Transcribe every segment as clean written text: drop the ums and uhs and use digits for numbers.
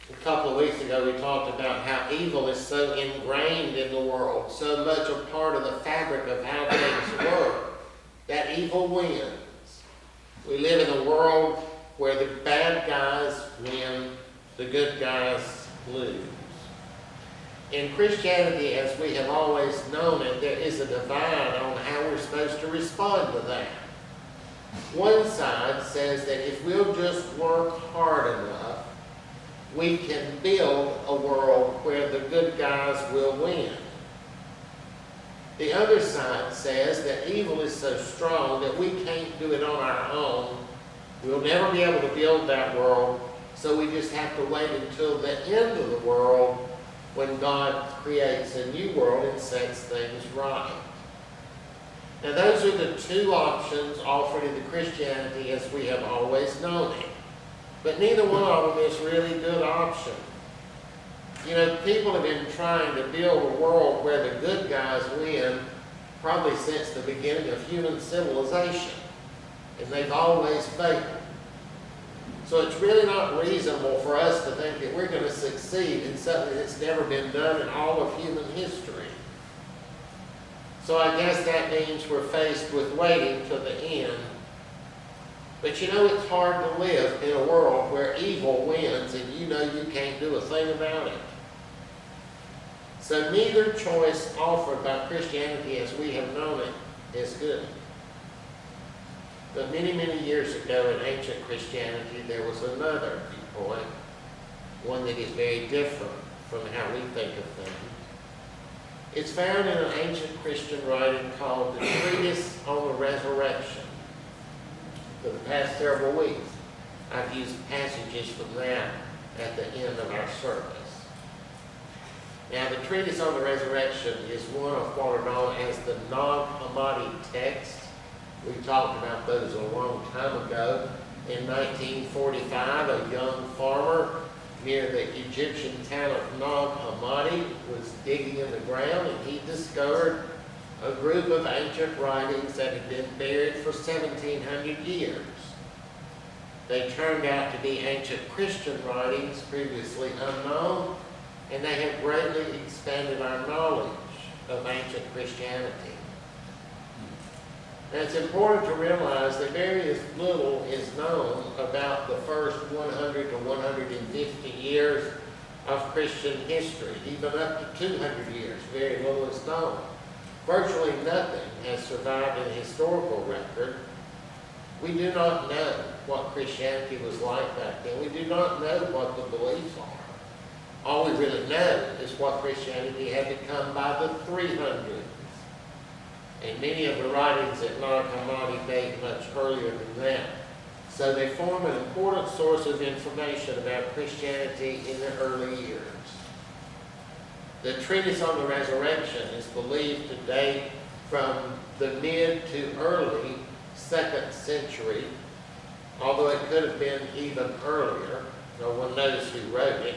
A couple of weeks ago we talked about how evil is so ingrained in the world, so much a part of the fabric of how things work, that evil wins. We live in a world where the bad guys win, the good guys lose. In Christianity, as we have always known it, there is a divide on how we're supposed to respond to that. One side says that if we'll just work hard enough, we can build a world where the good guys will win. The other side says that evil is so strong that we can't do it on our own. We'll never be able to build that world, so we just have to wait until the end of the world when God creates a new world and sets things right. Now those are the two options offered in the Christianity as we have always known it. But neither one of them is really a good option. You know, people have been trying to build a world where the good guys win probably since the beginning of human civilization. And they've always failed. So it's really not reasonable for us to think that we're going to succeed in something that's never been done in all of human history. So I guess that means we're faced with waiting till the end. But you know, it's hard to live in a world where evil wins and you know you can't do a thing about it. So neither choice offered by Christianity as we have known it is good. But many, many years ago in ancient Christianity, there was another viewpoint, one that is very different from how we think of things. It's found in an ancient Christian writing called the Treatise on the Resurrection. For the past several weeks, I've used passages from that at the end of our service. Now, the Treatise on the Resurrection is one of what are known as the Nag Hammadi texts. We talked about those a long time ago. In 1945, a young farmer near the Egyptian town of Nag Hammadi was digging in the ground, and he discovered a group of ancient writings that had been buried for 1,700 years. They turned out to be ancient Christian writings previously unknown, and they have greatly expanded our knowledge of ancient Christianity. And it's important to realize that very little is known about the first 100 to 150 years of Christian history. Even up to 200 years, very little is known. Virtually nothing has survived in the historical record. We do not know what Christianity was like back then. We do not know what the beliefs are. All we really know is what Christianity had become by the 300s. And many of the writings at Nag Hammadi date much earlier than that. So they form an important source of information about Christianity in the early years. The Treatise on the Resurrection is believed to date from the mid to early 2nd century, although it could have been even earlier. No one knows who wrote it.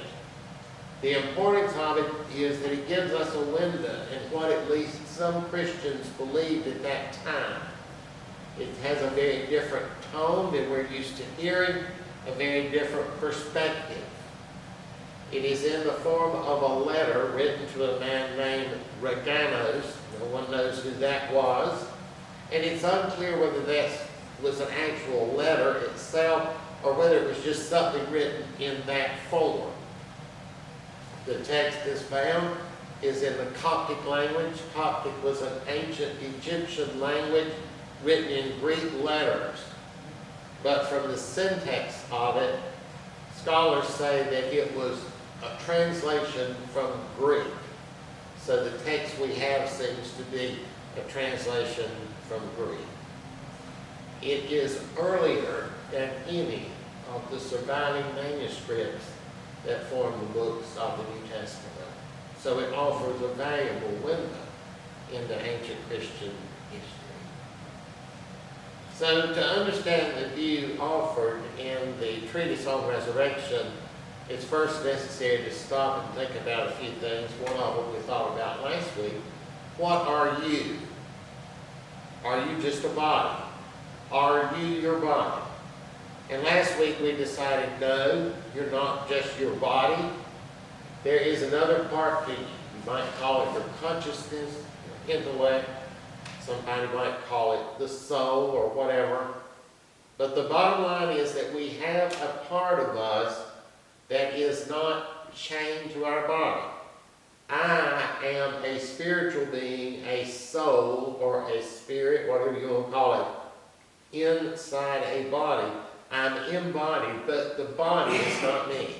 The importance of it is that it gives us a window in what at least some Christians believed at that time. It has a very different tone than we're used to hearing, a very different perspective. It is in the form of a letter written to a man named Raganos. No one knows who that was. And it's unclear whether that was an actual letter itself or whether it was just something written in that form. The text is found is in the Coptic language. Coptic was an ancient Egyptian language written in Greek letters. But from the syntax of it, scholars say that it was a translation from Greek. So the text we have seems to be a translation from Greek. It is earlier than any of the surviving manuscripts that form the books of the New Testament. So it offers a valuable window into ancient Christian history. So to understand the view offered in the Treatise on Resurrection, it's first necessary to stop and think about a few things. One of them we thought about last week. What are you? Are you just a body? Are you your body? And last week we decided, no, you're not just your body. There is another part that you might call it your consciousness, your intellect. Somebody might call it the soul or whatever. But the bottom line is that we have a part of us that is not chained to our body. I am a spiritual being, a soul or a spirit, whatever you want to call it, inside a body. I'm embodied, but the body is not me.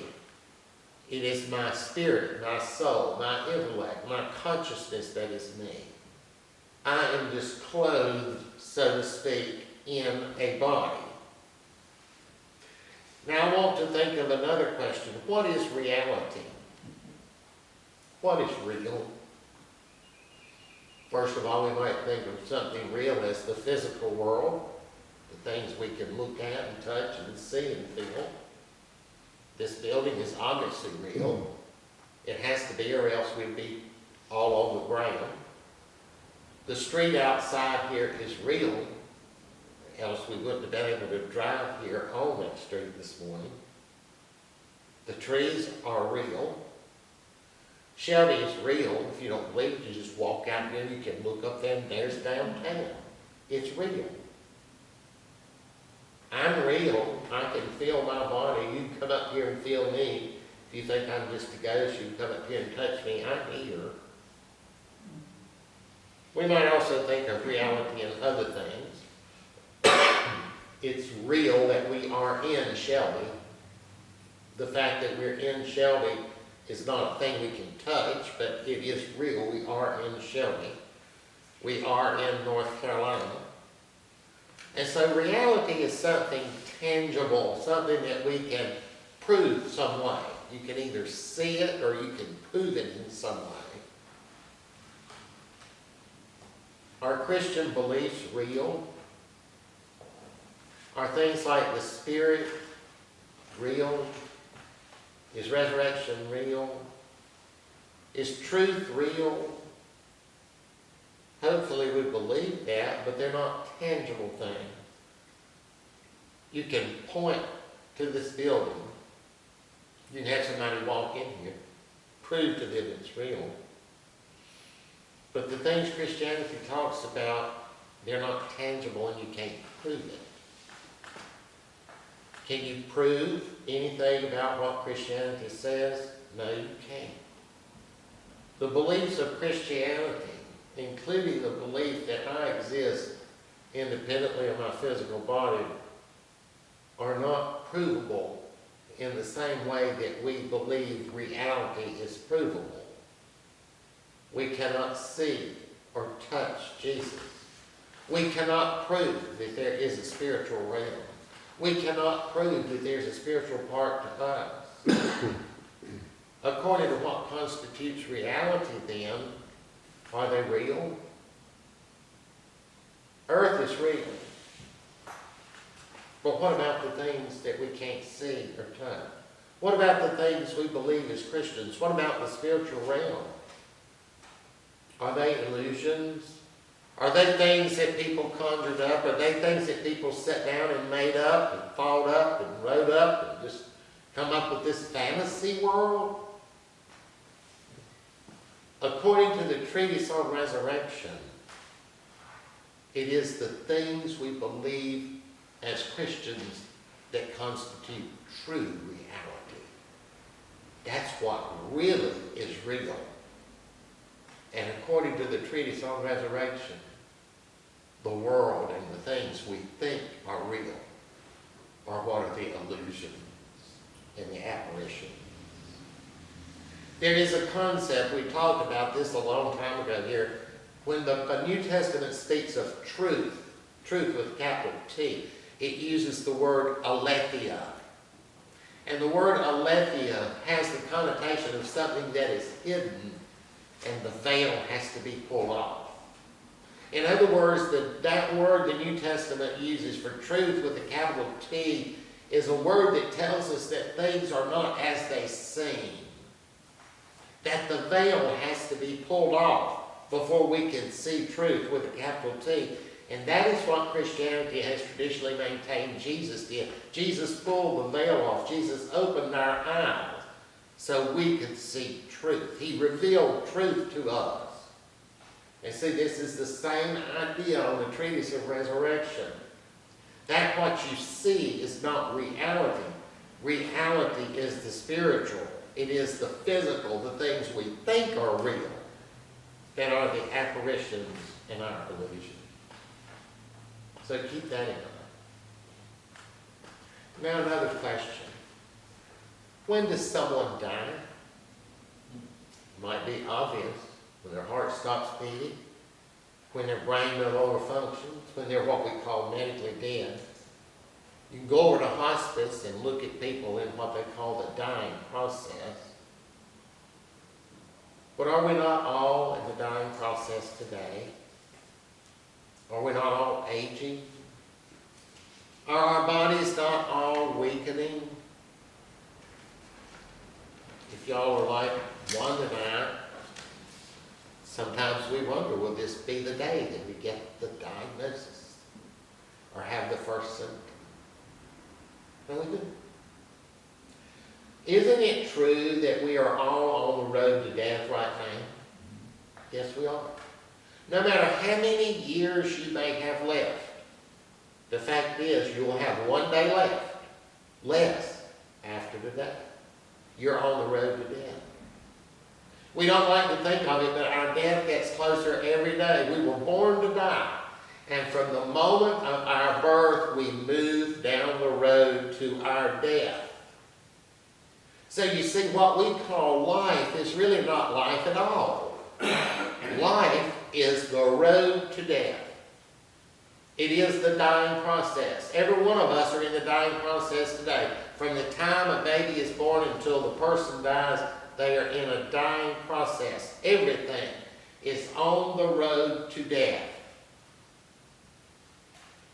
It is my spirit, my soul, my intellect, my consciousness that is me. I am just clothed, so to speak, in a body. Now I want to think of another question. What is reality? What is real? First of all, we might think of something real as the physical world, the things we can look at and touch and see and feel. This building is obviously real. It has to be, or else we'd be all on the ground. The street outside here is real, else we wouldn't have been able to drive here on that street this morning. The trees are real. Shelby is real. If you don't believe it, you just walk out here and you can look up there and there's downtown. It's real. I'm real. I can feel my body. You can come up here and feel me. If you think I'm just a ghost, you can come up here and touch me. I'm here. We might also think of reality in other things. It's real that we are in Shelby. The fact that we're in Shelby is not a thing we can touch, but it is real. We are in Shelby. We are in North Carolina. And so reality is something tangible, something that we can prove some way. You can either see it or you can prove it in some way. Are Christian beliefs real? Are things like the Spirit real? Is resurrection real? Is truth real? Hopefully we believe that, but they're not tangible things. You can point to this building. You can have somebody walk in here, prove to them it's real. But the things Christianity talks about, they're not tangible and you can't prove it. Can you prove anything about what Christianity says? No, you can't. The beliefs of Christianity, including the belief that I exist independently of my physical body, are not provable in the same way that we believe reality is provable. We cannot see or touch Jesus. We cannot prove that there is a spiritual realm. We cannot prove that there's a spiritual part to us. According to what constitutes reality then, are they real? Earth is real. But what about the things that we can't see or touch? What about the things we believe as Christians? What about the spiritual realm? Are they illusions? Are they things that people conjured up? Are they things that people sat down and made up and thought up and wrote up and just come up with this fantasy world? According to the Treatise on Resurrection, it is the things we believe as Christians that constitute true reality. That's what really is real. And according to the Treatise on Resurrection, the world and the things we think are real are what are the illusions and the apparitions. There is a concept, we talked about this a long time ago here, when the New Testament speaks of truth with capital T, it uses the word aletheia. And the word aletheia has the connotation of something that is hidden and the veil has to be pulled off. In other words, that word the New Testament uses for truth with a capital T is a word that tells us that things are not as they seem. That the veil has to be pulled off before we can see truth with a capital T. And that is what Christianity has traditionally maintained Jesus did. Jesus pulled the veil off. Jesus opened our eyes so we could see truth. He revealed truth to us. And see, this is the same idea on the Treatise of Resurrection. That what you see is not reality. Reality is the spiritual. It is the physical, the things we think are real, that are the apparitions in our illusion. So keep that in mind. Now another question. When does someone die? It might be obvious. When their heart stops beating, when their brain no longer functions, when they're what we call medically dead. You can go over to hospice and look at people in what they call the dying process. But are we not all in the dying process today? Are we not all aging? Are our bodies not all weakening? If y'all are like Wanda and I, sometimes we wonder, will this be the day that we get the diagnosis or have the first symptom? No, we do. Isn't it true that we are all on the road to death right now? Yes, we are. No matter how many years you may have left, the fact is you will have one day left, less, after today. You're on the road to death. We don't like to think of it, but our death gets closer every day. We were born to die. And from the moment of our birth, we move down the road to our death. So you see, what we call life is really not life at all. Life is the road to death. It is the dying process. Every one of us are in the dying process today. From the time a baby is born until the person dies, they are in a dying process. Everything is on the road to death.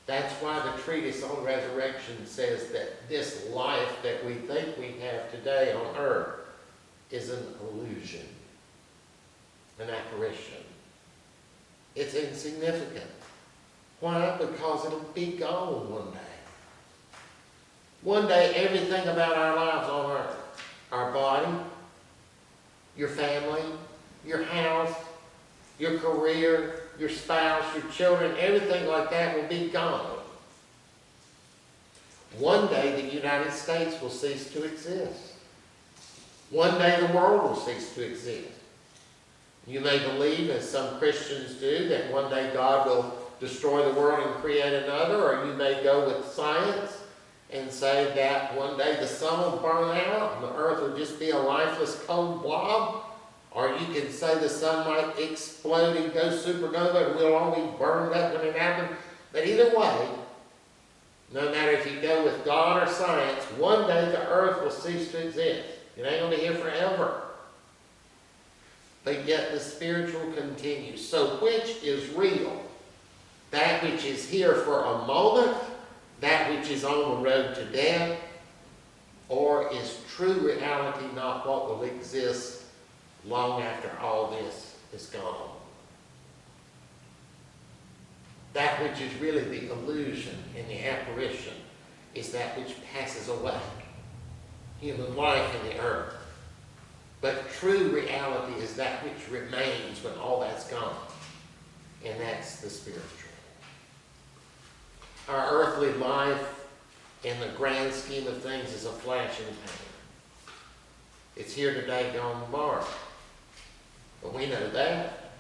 That's why the Treatise on Resurrection says that this life that we think we have today on earth is an illusion, an apparition. It's insignificant. Why? Because it'll be gone one day. One day, everything about our lives on earth, our body, your family, your house, your career, your spouse, your children, everything like that will be gone. One day the United States will cease to exist. One day the world will cease to exist. You may believe, as some Christians do, that one day God will destroy the world and create another, or you may go with science and say that one day the sun will burn out and the earth will just be a lifeless cold blob. Or you can say the sun might explode and go supernova and we'll all be burned up when it happens. But either way, no matter if you go with God or science, one day the earth will cease to exist. It ain't going to be here forever. But yet the spiritual continues. So which is real? That which is here for a moment, that which is on the road to death, or is true reality not what will exist long after all this is gone? That which is really the illusion and the apparition is that which passes away. Human life in the earth. But true reality is that which remains when all that's gone. And that's the spiritual. Our earthly life, in the grand scheme of things, is a flash in the pan. It's here today, gone tomorrow. But we know that.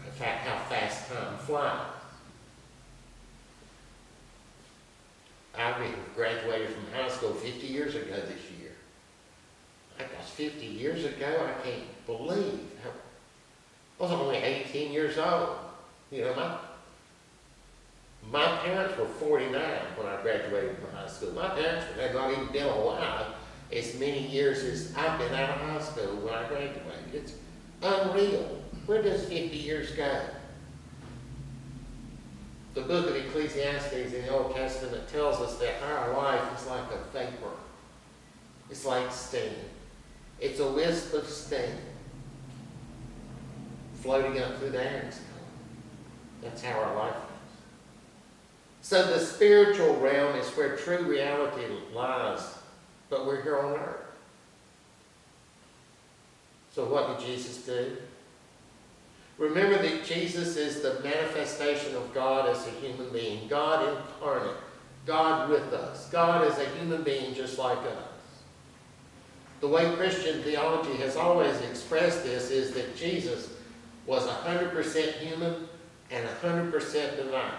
In fact, how fast time flies. I graduated from high school 50 years ago this year. That was 50 years ago. I can't believe how, I was only 18 years old. You know, my parents were 49 when I graduated from high school. My parents had not even been alive as many years as I've been out of high school when I graduated. It's unreal. Where does 50 years go? The book of Ecclesiastes in the Old Testament tells us that our life is like a vapor. It's like steam. It's a wisp of steam floating up through the air. That's how our life is. So the spiritual realm is where true reality lies, but we're here on earth. So what did Jesus do? Remember that Jesus is the manifestation of God as a human being, God incarnate, God with us, God as a human being just like us. The way Christian theology has always expressed this is that Jesus was 100% human and 100% divine.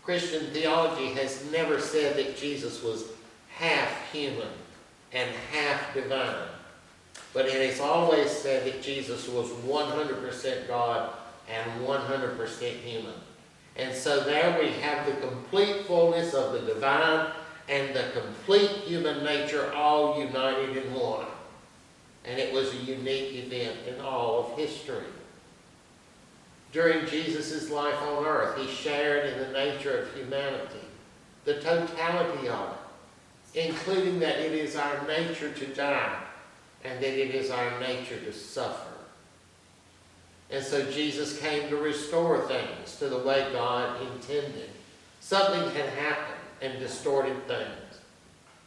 Christian theology has never said that Jesus was half human and half divine. But it has always said that Jesus was 100% God and 100% human. And so there we have the complete fullness of the divine and the complete human nature all united in one. And it was a unique event in all of history. During Jesus' life on earth, he shared in the nature of humanity, the totality of it, including that it is our nature to die and that it is our nature to suffer. And so Jesus came to restore things to the way God intended. Something had happened and distorted things.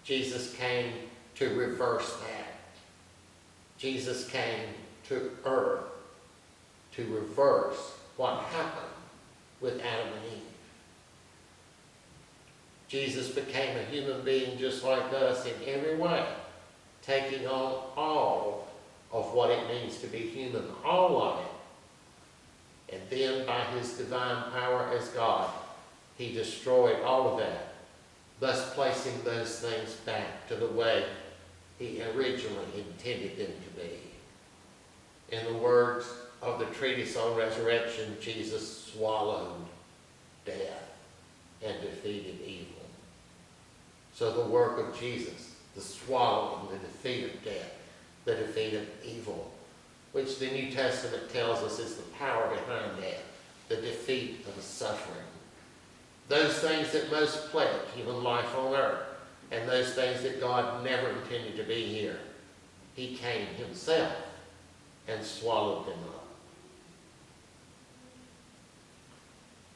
Jesus came to reverse that. Jesus came to earth to reverse what happened with Adam and Eve. Jesus became a human being just like us in every way, taking on all of what it means to be human, all of it. And then by his divine power as God, he destroyed all of that, thus placing those things back to the way he originally intended them to be. In the words of the Treatise on Resurrection, Jesus swallowed death and defeated evil. So the work of Jesus, the swallowing, the defeat of death, the defeat of evil, which the New Testament tells us is the power behind death, the defeat of suffering. Those things that most plague human life on earth, and those things that God never intended to be here, he came himself and swallowed them up.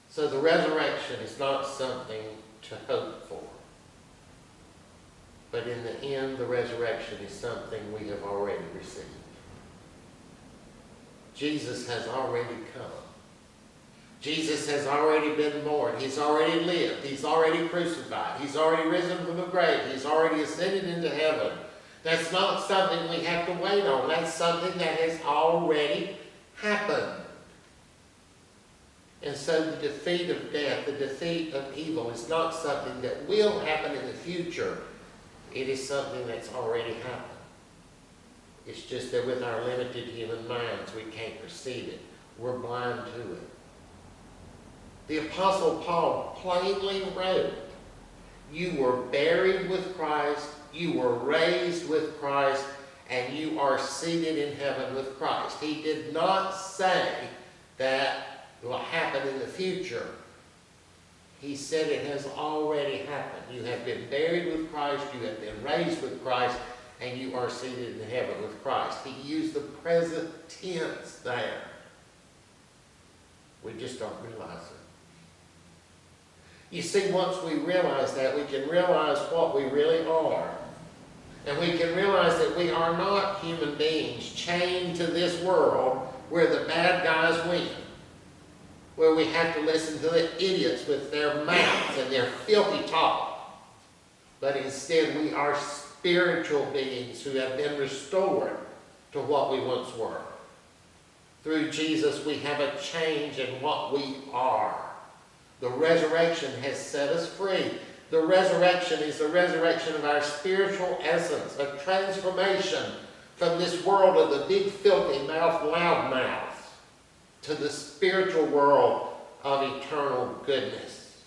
So the resurrection is not something to hope for. But in the end, the resurrection is something we have already received. Jesus has already come. Jesus has already been born. He's already lived. He's already crucified. He's already risen from the grave. He's already ascended into heaven. That's not something we have to wait on. That's something that has already happened. And so the defeat of death, the defeat of evil is not something that will happen in the future. It is something that's already happened. It's just that with our limited human minds, we can't perceive it. We're blind to it. The Apostle Paul plainly wrote, you were buried with Christ, you were raised with Christ, and you are seated in heaven with Christ. He did not say that will happen in the future. He said it has already happened. You have been buried with Christ, you have been raised with Christ, and you are seated in heaven with Christ. He used the present tense there. We just don't realize it. You see, once we realize that, we can realize what we really are. And we can realize that we are not human beings chained to this world where the bad guys win, where we have to listen to the idiots with their mouths and their filthy talk. But instead, we are spiritual beings who have been restored to what we once were. Through Jesus, we have a change in what we are. The resurrection has set us free. The resurrection is the resurrection of our spiritual essence, a transformation from this world of the big filthy mouth, loud mouths, to the spiritual world of eternal goodness.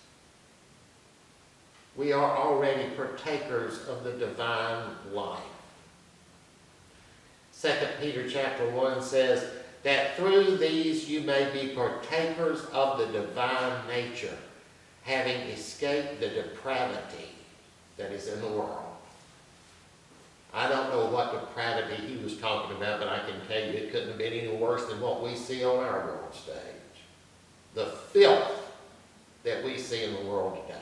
We are already partakers of the divine life. 2 Peter chapter 1 says that through these you may be partakers of the divine nature, having escaped the depravity that is in the world. I don't know what depravity he was talking about, but I can tell you it couldn't have been any worse than what we see on our world stage. The filth that we see in the world today.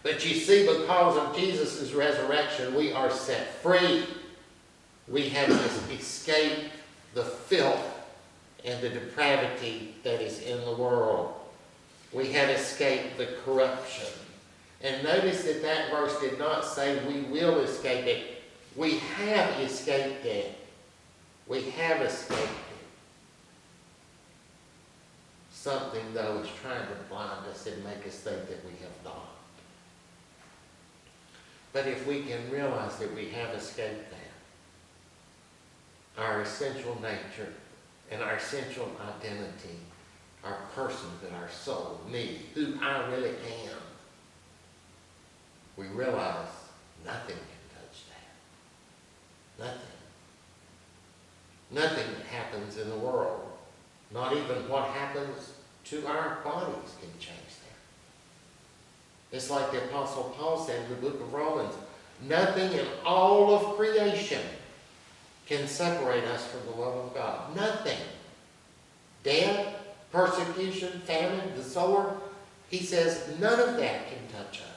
But you see, because of Jesus' resurrection, we are set free. We have escaped the filth and the depravity that is in the world. We have escaped the corruption. And notice that that verse did not say we will escape it. We have escaped it. We have escaped it. Something, though, is trying to blind us and make us think that we have not. But if we can realize that we have escaped that, our essential nature and our essential identity, our person, and our soul, me, who I really am, we realize nothing can touch that. Nothing. Nothing that happens in the world, not even what happens to our bodies, can change that. It's like the Apostle Paul said in the book of Romans, nothing in all of creation can separate us from the love of God. Nothing. Death, persecution, famine, the sword. He says none of that can touch us.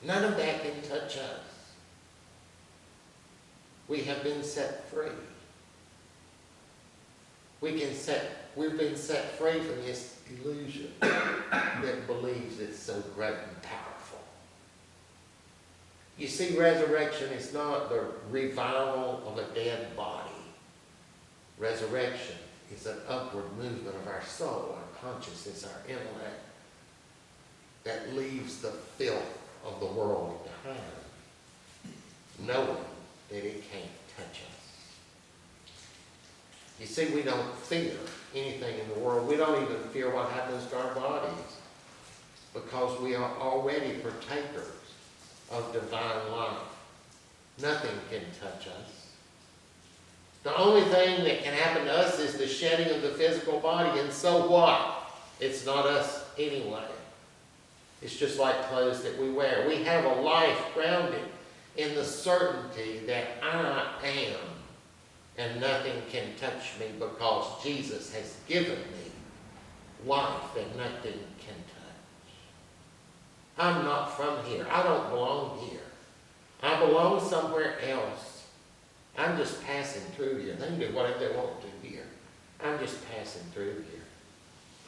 None of that can touch us. We have been set free. We've been set free from this illusion that believes it's so great and powerful. You see, resurrection is not the revival of a dead body. Resurrection is an upward movement of our soul, our consciousness, our intellect, that leaves the filth of the world behind, knowing that it can't touch us. You see, we don't fear anything in the world. We don't even fear what happens to our bodies, because we are already partakers of divine life. Nothing can touch us. The only thing that can happen to us is the shedding of the physical body, and so what? It's not us anyway. It's just like clothes that we wear. We have a life grounded in the certainty that I am, and nothing can touch me, because Jesus has given me life that nothing can touch. I'm not from here. I don't belong here. I belong somewhere else. I'm just passing through here. They can do whatever they want to here. I'm just passing through here.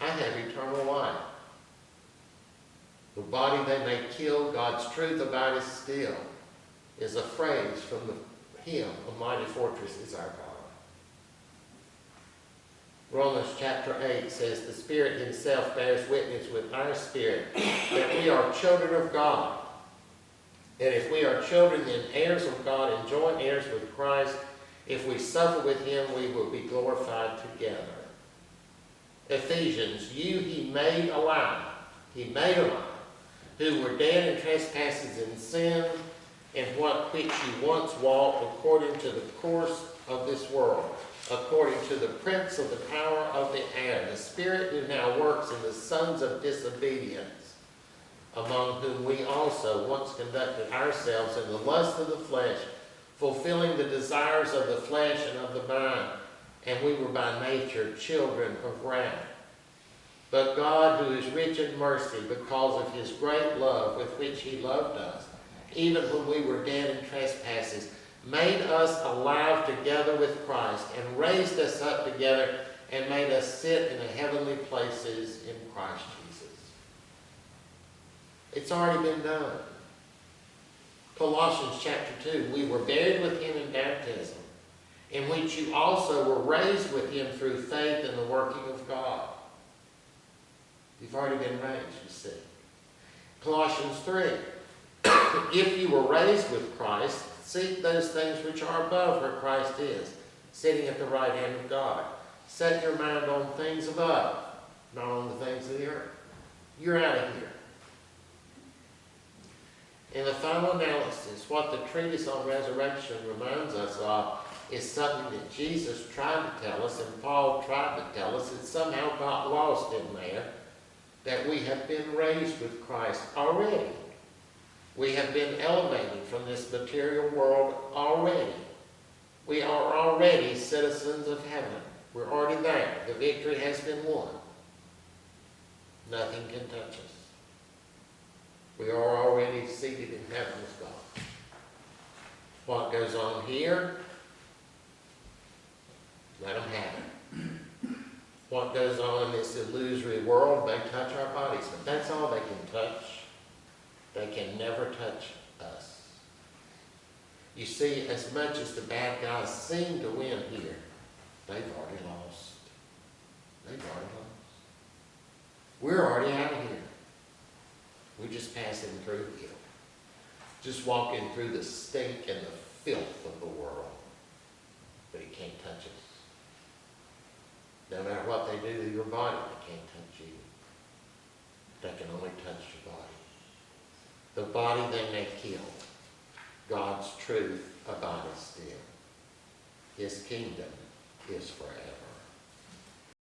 I have eternal life. The body they may kill, God's truth about it still, is a phrase from the hymn, A Mighty Fortress is Our God. Romans chapter 8 says, the Spirit himself bears witness with our spirit that we are children of God. And if we are children, then heirs of God and joint heirs with Christ. If we suffer with him, we will be glorified together. Ephesians, you he made alive. He made alive, who were dead in trespasses and sin, in which you once walked according to the course of this world, according to the prince of the power of the air, the spirit who now works in the sons of disobedience, among whom we also once conducted ourselves in the lust of the flesh, fulfilling the desires of the flesh and of the mind, and we were by nature children of wrath. But God, who is rich in mercy, because of his great love with which he loved us, even when we were dead in trespasses, made us alive together with Christ, and raised us up together, and made us sit in the heavenly places in Christ Jesus. It's already been done. Colossians chapter 2, we were buried with him in baptism, in which you also were raised with him through faith in the working of God. You've already been raised, you see. Colossians 3, if you were raised with Christ, seek those things which are above where Christ is, sitting at the right hand of God. Set your mind on things above, not on the things of the earth. You're out of here. In the final analysis, what the treatise on resurrection reminds us of is something that Jesus tried to tell us and Paul tried to tell us. It somehow got lost in there, that we have been raised with Christ already. We have been elevated from this material world already. We are already citizens of heaven. We're already there. The victory has been won. Nothing can touch us. We are already seated in heaven with God. What goes on here, let them have it. What goes on in this illusory world may touch our bodies, but that's all they can touch. They can never touch us. You see, as much as the bad guys seem to win here, they've already lost. They've already lost. We're already out of here. We're just passing through here. Just walking through the stink and the filth of the world. But it can't touch us. No matter what they do to your body, they can't touch you. They can only touch your body. The body they may kill. God's truth abides still. His kingdom is forever.